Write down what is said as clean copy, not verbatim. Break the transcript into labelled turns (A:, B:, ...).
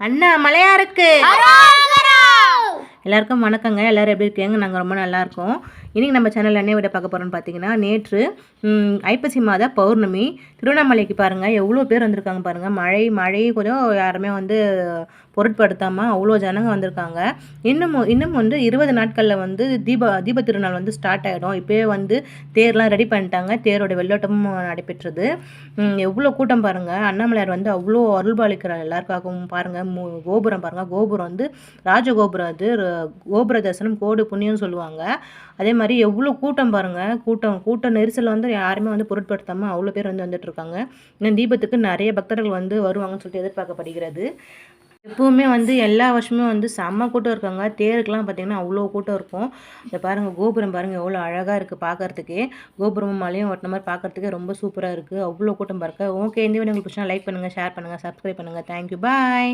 A: அண்ணா மலையாருக்கு எல்லாருக்கும் வணக்கங்க. எல்லோரும் எப்படி இருக்கீங்க? நாங்கள் ரொம்ப நல்லாயிருக்கோம். இன்றைக்கி நம்ம சேனலில் என்ன விட பார்க்க போகிறோம்னு பார்த்தீங்கன்னா, நேற்று ஐப்பசி மாத பௌர்ணமி திருவண்ணாமலைக்கு பாருங்கள் எவ்வளோ பேர் வந்திருக்காங்க பாருங்கள். மழை கொஞ்சம் யாருமே பொருட்படுத்தாமல் அவ்வளோ ஜனங்க வந்திருக்காங்க. இன்னும் 20 நாட்களில் தீப திருநாள் ஸ்டார்ட் ஆகிடும். இப்போயே தேர்லாம் ரெடி பண்ணிட்டாங்க. தேரோட வெள்ளோட்டமும் நடைபெற்றது. எவ்வளோ கூட்டம் பாருங்கள். அண்ணாமலையார் அவ்வளோ அருள்பாலிக்கிறார் எல்லாருக்காகவும். பாருங்கள் கோபுரம் பாருங்கள். கோபுரம் ராஜகோபுரம். அது கோபுர தரிசனம் கோடி புண்ணியம்னு சொல்லுவாங்க. அதே மாதிரி எவ்வளோ கூட்டம் பாருங்கள். கூட்ட நெரிசல் யாருமே பொருட்படுத்தாமல் அவ்வளோ பேர் வந்துட்டு இருக்காங்க. இன்னும் தீபத்துக்கு நிறைய பக்தர்கள் வருவாங்கன்னு சொல்லிட்டு எதிர்பார்க்கப்படுகிறது. எப்பவுமே எல்லா வருஷமும் செம்ம கூட்டம் இருக்காங்க. தேருக்கெலாம் பார்த்திங்கன்னா அவ்வளோ கூட்டம் இருக்கும். இதை பாருங்கள், கோபுரம் பாருங்கள் எவ்வளோ அழகாக இருக்குது பார்க்குறதுக்கே. கோபுரமும் மலையும் ஒட்டின மாதிரி பார்க்குறதுக்கே ரொம்ப சூப்பராக இருக்குது. அவ்வளோ கூட்டம் பாருங்க. ஓகே, இந்த வீடியோ உங்களுக்கு பிடிச்சா லைக் பண்ணுங்கள், ஷேர் பண்ணுங்கள், சப்ஸ்கிரைப் பண்ணுங்கள். தேங்க்யூ, பாய்.